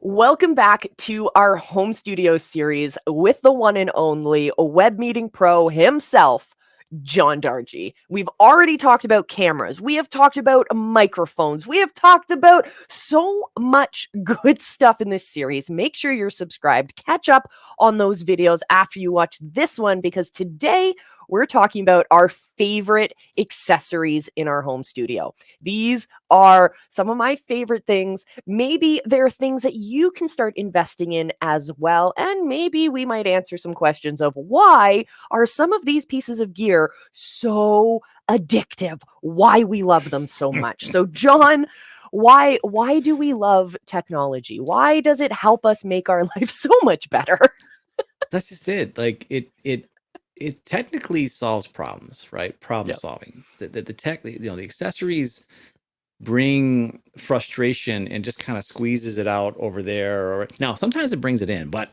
Welcome back to our home studio series with the one and only web meeting pro himself, John Dargy. We've already talked about cameras. We have talked about microphones. We have talked about so much good stuff in this series. Make sure you're subscribed. Catch up on those videos after you watch this one because today we're talking about our favorite accessories in our home studio. These are some of my favorite things. Maybe there are things that you can start investing in as well. And maybe we might answer some questions of why are some of these pieces of gear so addictive? Why we love them so much. So, John, why do we love technology? Why does it help us make our life so much better? That's just it. Like it technically solves problems, right? Problem Yep. solving. The tech, the accessories bring frustration and just kind of squeezes it out over there. Or now sometimes it brings it in, but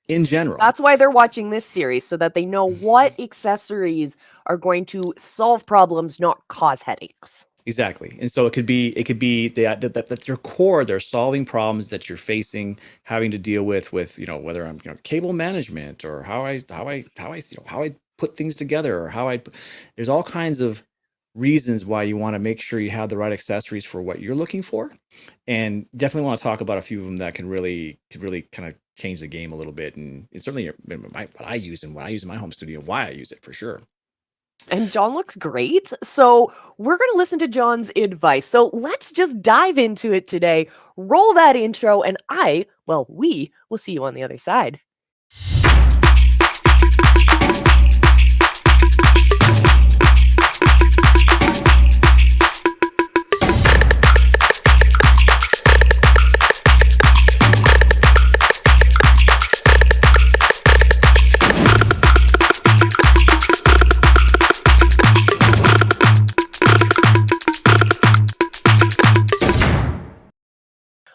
in general, That's why they're watching this series so that they know what accessories are going to solve problems, not cause headaches. exactly. And so it could be that's your core. They're solving problems that you're facing, having to deal with whether I'm cable management or how I put things together or there's all kinds of reasons why you want to make sure you have the right accessories for what you're looking for, and definitely want to talk about a few of them that can really kind of change the game a little bit. And it's certainly what I use and what I use in my home studio, why I use it for sure. And John looks great. So we're going to listen to John's advice. So let's just dive into it today. Roll that intro, and we will see you on the other side.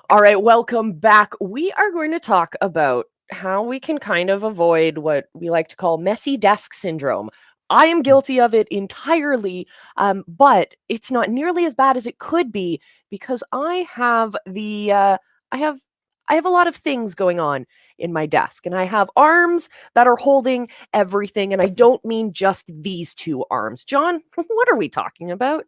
All right, welcome back. We are going to talk about how we can kind of avoid what we like to call messy desk syndrome. I am guilty of it entirely, but it's not nearly as bad as it could be because I have I have a lot of things going on in my desk, and I have arms that are holding everything, and I don't mean just these two arms. John, what are we talking about?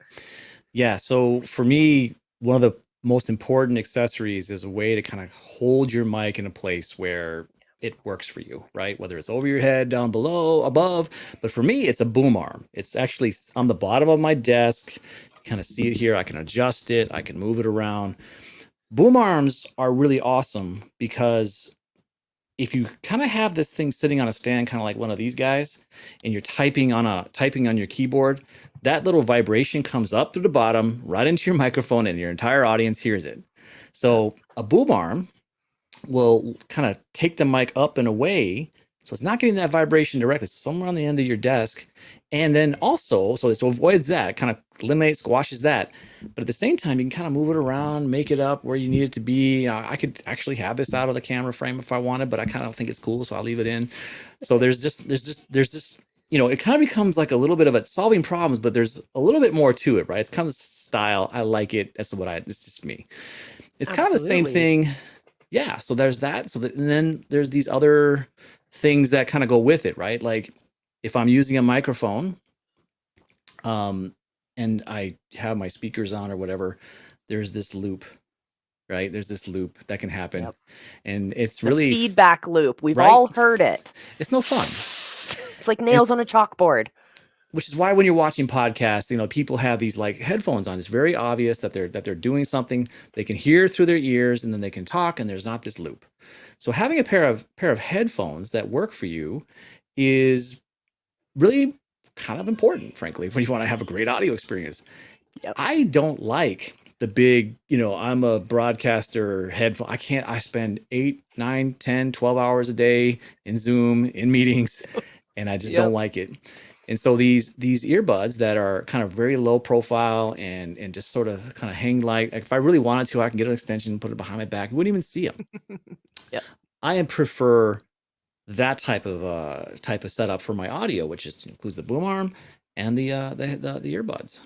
Yeah, so for me, one of the most important accessories is a way to kind of hold your mic in a place where it works for you, right? Whether it's over your head, down below, above. But for me, it's a boom arm. It's actually on the bottom of my desk. Kind of see it here. I can adjust it, I can move it around. Boom arms are really awesome because if you kind of have this thing sitting on a stand, kind of like one of these guys, and you're typing on your keyboard, that little vibration comes up through the bottom, right into your microphone, and your entire audience hears it. So a boom arm will kind of take the mic up and away, so it's not getting that vibration directly. It's somewhere on the end of your desk, and then also, so it avoids that, it kind of eliminates, squashes that. But at the same time, you can kind of move it around, make it up where you need it to be. I could actually have this out of the camera frame if I wanted, but I kind of think it's cool, so I'll leave it in. So there's just it kind of becomes like a little bit of it solving problems, but there's a little bit more to it, right? It's kind of style. I like it. It's just me. It's kind of the same Absolutely. thing. Yeah, so there's that. And then there's these other things that kind of go with it, right? Like if I'm using a microphone, and I have my speakers on or whatever, there's this loop, right? There's this loop that can happen, Yep. and it's The really feedback loop. We've right. all heard it. It's no fun. It's like nails on It's a chalkboard. which is why when you're watching podcasts, people have these like headphones on. It's very obvious that they're doing something. They can hear through their ears, and then they can talk, and there's not this loop. So having a pair of headphones that work for you is really kind of important, frankly, when you want to have a great audio experience. Yep. I don't like the big, I'm a broadcaster headphone. I spend 8, 9, 10, 12 hours a day in Zoom, in meetings, and I just don't Yep. like it. And so these earbuds that are kind of very low profile and just sort of kind of hang like if I really wanted to, I can get an extension, put it behind my back. You wouldn't even see them. Yep. I prefer that type of setup for my audio, which includes the boom arm and the earbuds.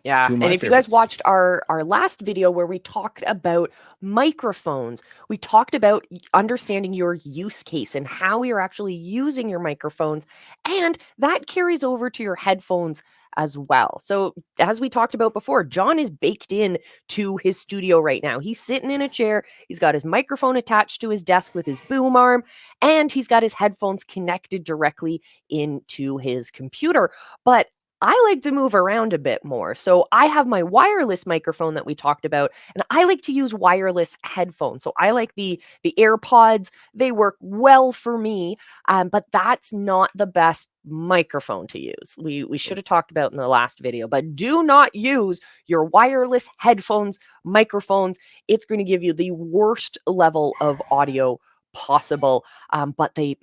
Yeah. Two of And my if you guys favorites. watched our last video where we talked about microphones, we talked about understanding your use case and how you're actually using your microphones. And that carries over to your headphones as well. So as we talked about before, John is baked in to his studio right now. He's sitting in a chair. He's got his microphone attached to his desk with his boom arm, and he's got his headphones connected directly into his computer. But I like to move around a bit more. So I have my wireless microphone that we talked about, and I like to use wireless headphones. So I like the AirPods. They work well for me, but that's not the best microphone to use. We should have talked about in the last video, but do not use your wireless headphones, microphones. It's going to give you the worst level of audio possible. But they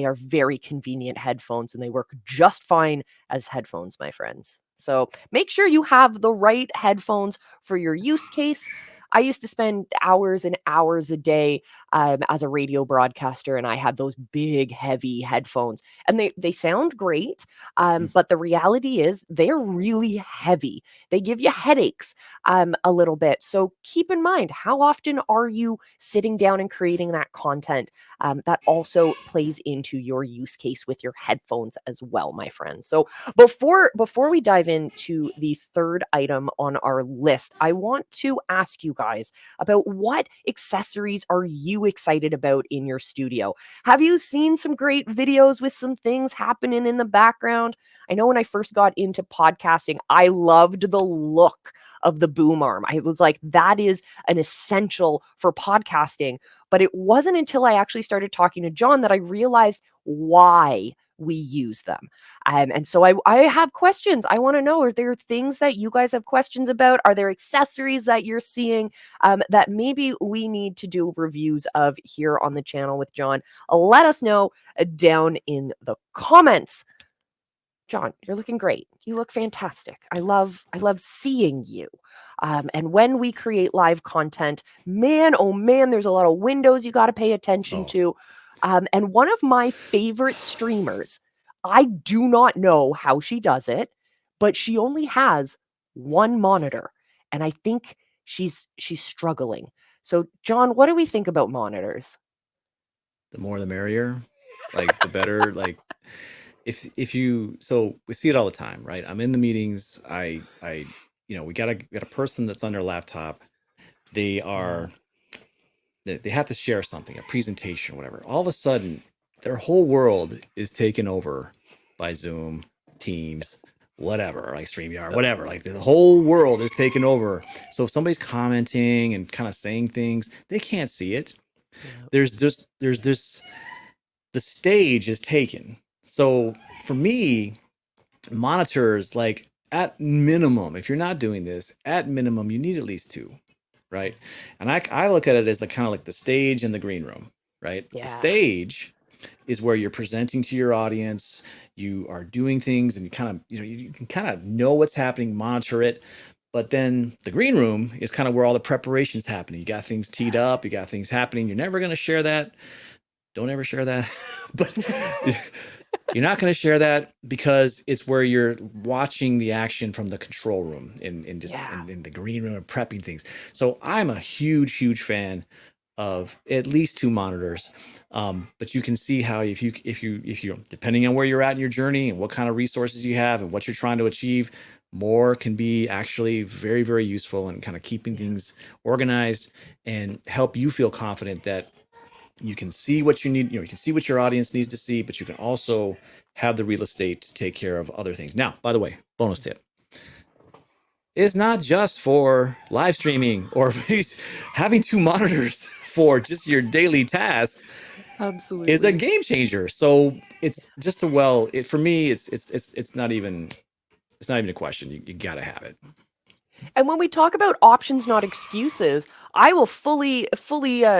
are very convenient headphones and they work just fine as headphones, my friends. So make sure you have the right headphones for your use case. I used to spend hours and hours a day as a radio broadcaster, and I had those big, heavy headphones, and they sound great. But the reality is they're really heavy. They give you headaches a little bit. So keep in mind, how often are you sitting down and creating that content? That also plays into your use case with your headphones as well, my friends. So before we dive into the third item on our list, I want to ask you guys about what accessories are you excited about in your studio? Have you seen some great videos with some things happening in the background? I know when I first got into podcasting, I loved the look of the boom arm. I was like, that is an essential for podcasting. But it wasn't until I actually started talking to John that I realized why we use them. And so I have questions. I want to know, are there things that you guys have questions about? Are there accessories that you're seeing that maybe we need to do reviews of here on the channel with John? Let us know down in the comments. John, you're looking great. You look fantastic. I love seeing you. And when we create live content, man, oh man, there's a lot of windows you got to pay attention Oh, to. And one of my favorite streamers, I do not know how she does it, but she only has one monitor, and I think she's struggling. So, John, what do we think about monitors? the more the merrier. Like the better. Like if you, so we see it all the time, right? I'm in the meetings. We got a person that's on their laptop. They Yeah. are they have to share something, a presentation, whatever. All of a sudden, their whole world is taken over by Zoom, Teams, whatever, like StreamYard, whatever. Like the whole world is taken over. So if somebody's commenting and kind of saying things, they can't see it. Yeah. There's this the stage is taken. So for me, monitors, like at minimum, if you're not doing this, at minimum, you need at least two, right? And I look at it as the kind of like the stage and the green room, right? The Yeah. stage is where you're presenting to your audience, you are doing things, and you kind of, you can kind of know what's happening, monitor it. But then the green room is kind of where all the preparation's happening. You got things teed up, you got things happening. You're never going to share that. Don't ever share that. But you're not going to share that because it's where you're watching the action from the control room Yeah. in the green room and prepping things. So I'm a huge fan of at least two monitors. But you can see how if you depending on where you're at in your journey and what kind of resources you have and what you're trying to achieve, more can be actually very useful in kind of keeping Yeah. things organized and help you feel confident that you can see what you need, you can see what your audience needs to see, but you can also have the real estate to take care of other things. Now, by the way, bonus tip. It's not just for live streaming or having two monitors for just your daily tasks is a Absolutely. game changer. So it's just for me, it's not even a question. You gotta have it. And when we talk about options, not excuses, I will fully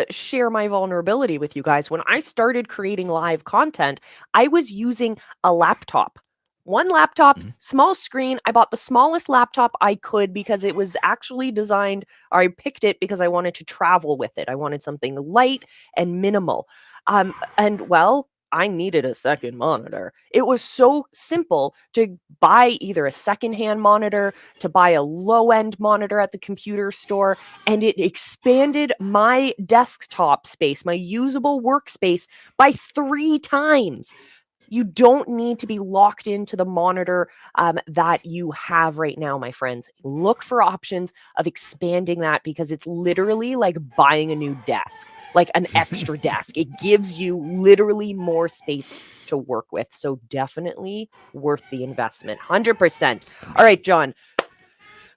share my vulnerability with you guys. When I started creating live content, I was using a laptop. One laptop, Mhm. small screen. I bought the smallest laptop I could because it was actually designed, or I picked it because I wanted to travel with it. I wanted something light and minimal. And well, I needed a second monitor. It was so simple to buy either a secondhand monitor, to buy a low-end monitor at the computer store, and it expanded my desktop space, my usable workspace, by 3 times. You don't need to be locked into the monitor that you have right now, my friends. Look for options of expanding that, because it's literally like buying a new desk, like an extra desk. It gives you literally more space to work with. So definitely worth the investment. 100%. All right, John,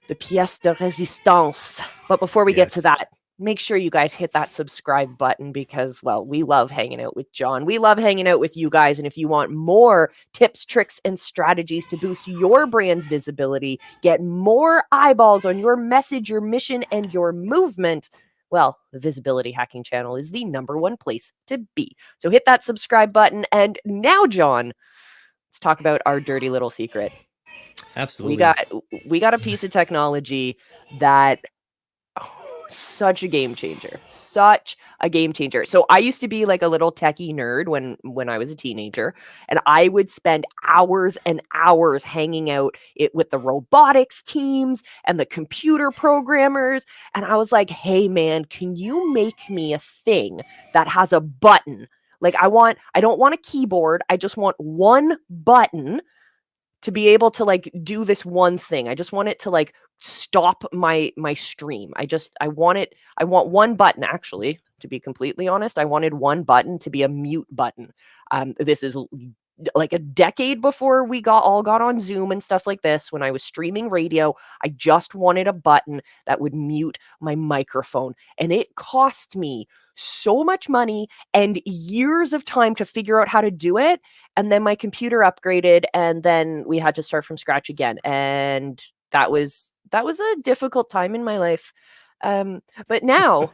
the pièce de résistance. But before we get to Yes. that, make sure you guys hit that subscribe button, because, well, we love hanging out with John. We love hanging out with you guys. And if you want more tips, tricks, and strategies to boost your brand's visibility, get more eyeballs on your message, your mission, and your movement, well, the Visibility Hacking channel is the #1 place to be. So hit that subscribe button. And now, John, let's talk about our dirty little secret. Absolutely. We got a piece of technology that such a game changer. Such a game changer. So I used to be like a little techie nerd when I was a teenager, and I would spend hours and hours hanging out with the robotics teams and the computer programmers, and I was like, "Hey man, can you make me a thing that has a button? Like I don't want a keyboard. I just want one button to be able to like do this one thing. I just want it to like stop my stream. I want one button, actually, to be completely honest. I wanted one button to be a mute button. This is like a decade before we got on Zoom and stuff like this. When I was streaming radio, I just wanted a button that would mute my microphone, and it cost me so much money and years of time to figure out how to do it. And then my computer upgraded, and then we had to start from scratch again, and that was a difficult time in my life. But now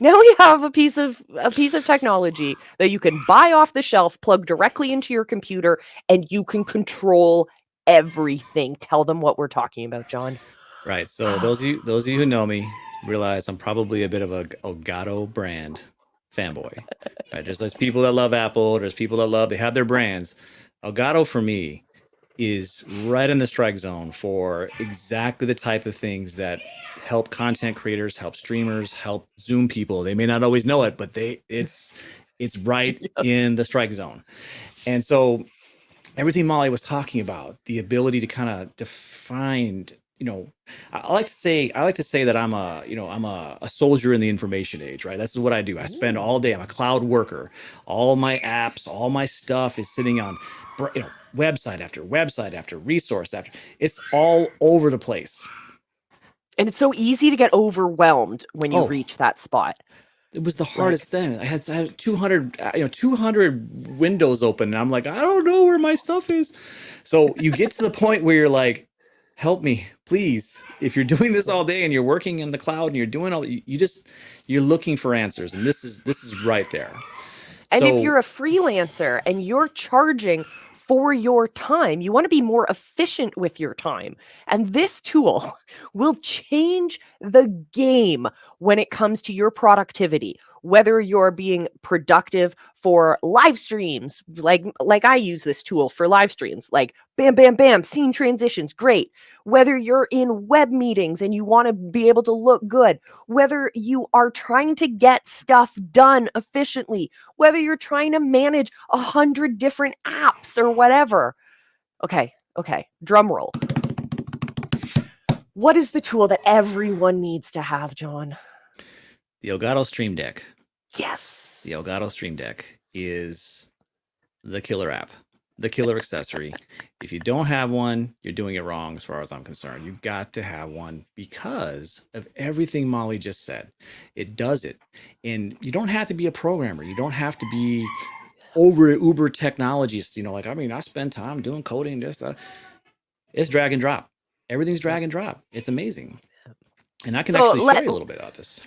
we have a piece of technology that you can buy off the shelf, plug directly into your computer, and you can control everything. Tell them what we're talking about, John. Right. So those of you who know me realize I'm probably a bit of a Elgato brand fanboy. Right. There's people that love Apple. There's people that they have their brands. Elgato for me is right in the strike zone for exactly the type of things that help content creators, help streamers, help Zoom people. They may not always know it, but it's right in the strike zone. And so everything Molly was talking about, the ability to kind of define, I like to say that I'm a soldier in the information age, right? This is what I do. I spend all day. I'm a cloud worker. All my apps, all my stuff is sitting on, website after website after resource after. It's all over the place. And it's so easy to get overwhelmed when you reach that spot. It was the hardest thing. I had 200 windows open, and I'm like, I don't know where my stuff is. So you get to the point where you're like, help me, please. If you're doing this all day and you're working in the cloud and you're doing all, you're looking for answers, and this is right there. And if you're a freelancer and you're charging for your time, you want to be more efficient with your time. And this tool will change the game when it comes to your productivity, whether you're being productive for live streams, like I use this tool for live streams, like bam, bam, bam, scene transitions, great. Whether you're in web meetings and you want to be able to look good, whether you are trying to get stuff done efficiently, whether you're trying to manage 100 different apps or whatever. Okay, drum roll. What is the tool that everyone needs to have, John? The Elgato Stream Deck. Yes. The Elgato Stream Deck is the killer app, the killer accessory. If you don't have one, you're doing it wrong as far as I'm concerned. You've got to have one because of everything Molly just said. It does it. And you don't have to be a programmer. You don't have to be uber technologist. I spend time doing coding, this, that. It's drag and drop. Everything's drag and drop. It's amazing. And I can actually show you a little bit about this.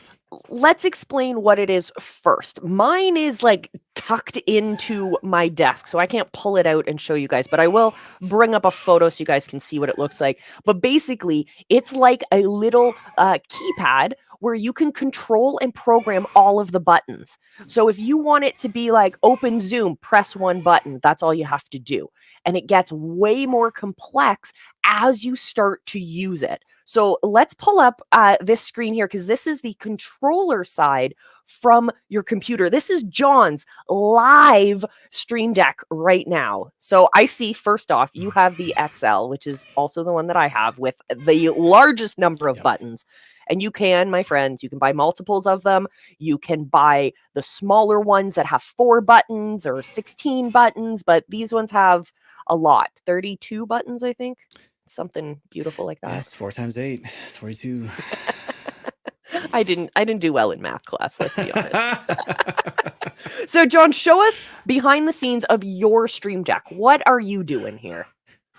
Let's explain what it is first. Mine is like tucked into my desk, so I can't pull it out and show you guys, but I will bring up a photo so you guys can see what it looks like. But basically, it's like a little keypad where you can control and program all of the buttons. So if you want it to be like open Zoom, press one button. That's all you have to do. And it gets way more complex as you start to use it. So let's pull up this screen here, because this is the controller side from your computer. This is John's live Stream Deck right now. So I see, first off, you have the XL, which is also the one that I have, with the largest number of buttons. And you can, my friends, you can buy multiples of them. You can buy the smaller ones that have 4 buttons or 16 buttons, but these ones have a lot, 32 buttons, I think. Something beautiful like that. Yes, 4 times 8, 42. I didn't do well in math class, let's be honest. So John, show us behind the scenes of your Stream Deck. What are you doing here?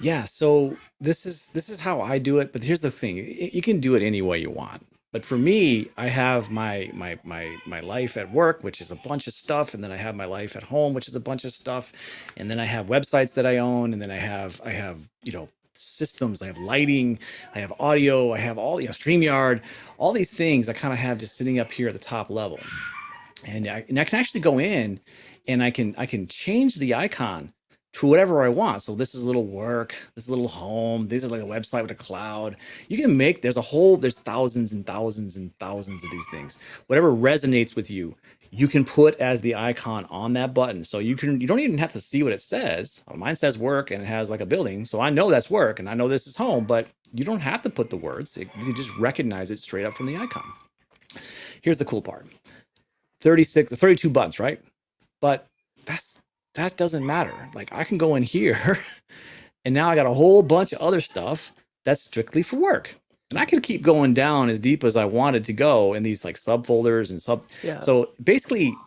Yeah, so this is how I do it, but here's the thing. You can do it any way you want. But for me, I have my life at work, which is a bunch of stuff, and then I have my life at home, which is a bunch of stuff, and then I have websites that I own, and then I have systems, I have lighting, I have audio, I have all, StreamYard, all these things I kind of have just sitting up here at the top level. And I can actually go in and I can change the icon to whatever I want. So this is a little work, this is a little home, these are like a website with a cloud. You can make, there's thousands and thousands and thousands of these things. Whatever resonates with you, you can put as the icon on that button. So you don't even have to see what it says. Mine says work and it has like a building. So I know that's work and I know this is home, but you don't have to put the words. You can just recognize it straight up from the icon. Here's the cool part. 36 or 32 buttons, right? But that doesn't matter. Like I can go in here and now I got a whole bunch of other stuff that's strictly for work. And I can keep going down as deep as I wanted to go in these like subfolders and So basically,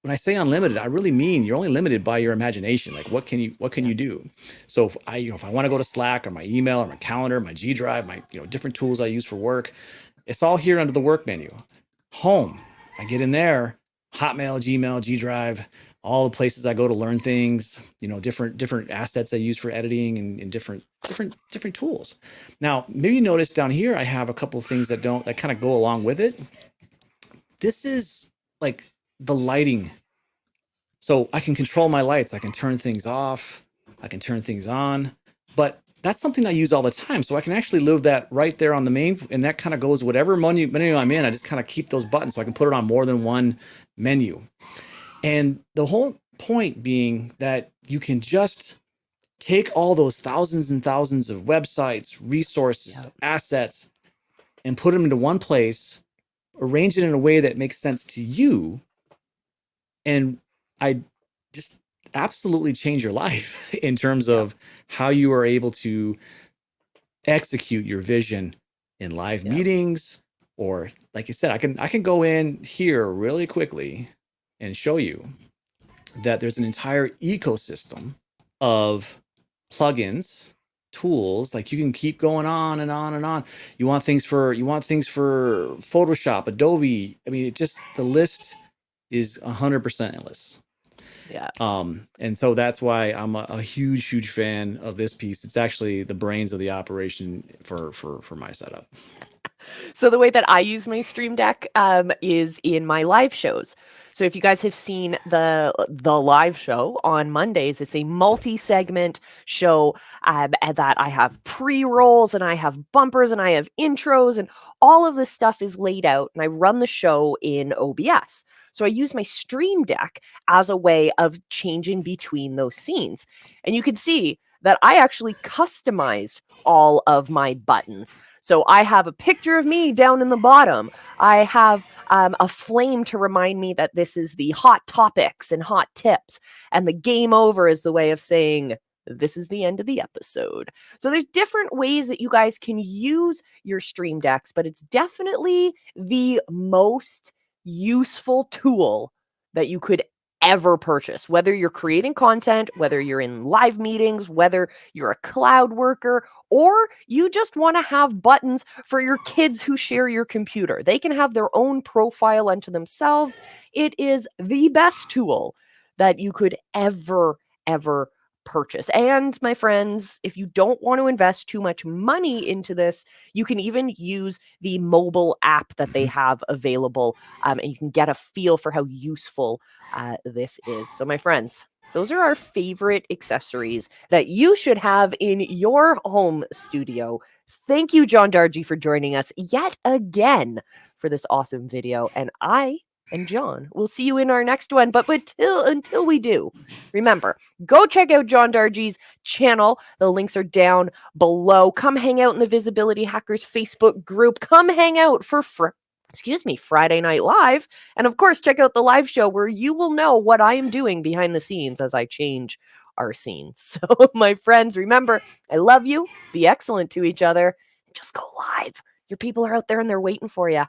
when I say unlimited, I really mean you're only limited by your imagination. Like what can you do? So if I want to go to Slack or my email or my calendar, my G Drive, my different tools I use for work, it's all here under the work menu. Home, I get in there, Hotmail, Gmail, G Drive, all the places I go to learn things, different assets I use for editing and different tools. Now, maybe you notice down here, I have a couple of things that kind of go along with it. This is like the lighting. So I can control my lights. I can turn things off. I can turn things on, but that's something I use all the time. So I can actually leave that right there on the main, and that kind of goes whatever menu I'm in. I just kind of keep those buttons so I can put it on more than one menu. And the whole point being that you can just take all those thousands and thousands of websites, resources, assets, and put them into one place, arrange it in a way that makes sense to you. And I just absolutely change your life in terms of how you are able to execute your vision in live meetings, or like I said, I can go in here really quickly and show you that there's an entire ecosystem of plugins, tools. Like you can keep going on and on and on. You want things for Photoshop, Adobe. I mean, the list is 100% endless. Yeah. And so that's why I'm a huge fan of this piece. It's actually the brains of the operation for my setup. So the way that I use my Stream Deck is in my live shows. So if you guys have seen the live show on Mondays, it's a multi-segment show that I have pre-rolls and I have bumpers and I have intros, and all of this stuff is laid out, and I run the show in OBS. So I use my Stream Deck as a way of changing between those scenes. And you can see that I actually customized all of my buttons. So I have a picture of me down in the bottom. I have a flame to remind me that this is the hot topics and hot tips. And the game over is the way of saying, this is the end of the episode. So there's different ways that you guys can use your Stream Decks, but it's definitely the most useful tool that you could ever purchase, whether you're creating content, whether you're in live meetings, whether you're a cloud worker, or you just want to have buttons for your kids who share your computer. They can have their own profile unto themselves. It is the best tool that you could ever purchase. And my friends, if you don't want to invest too much money into this, you can even use the mobile app that they have available, and you can get a feel for how useful this is. So, my friends, those are our favorite accessories that you should have in your home studio. Thank you, John Dargy, for joining us yet again for this awesome video. And I and John will see you in our next one. But until we do, remember, go check out John Dargy's channel. The links are down below. Come hang out in the Visibility Hackers Facebook group. Come hang out for Friday Night Live. And of course, check out the live show where you will know what I am doing behind the scenes as I change our scenes. So, my friends, remember, I love you. Be excellent to each other. Just go live. Your people are out there and they're waiting for you.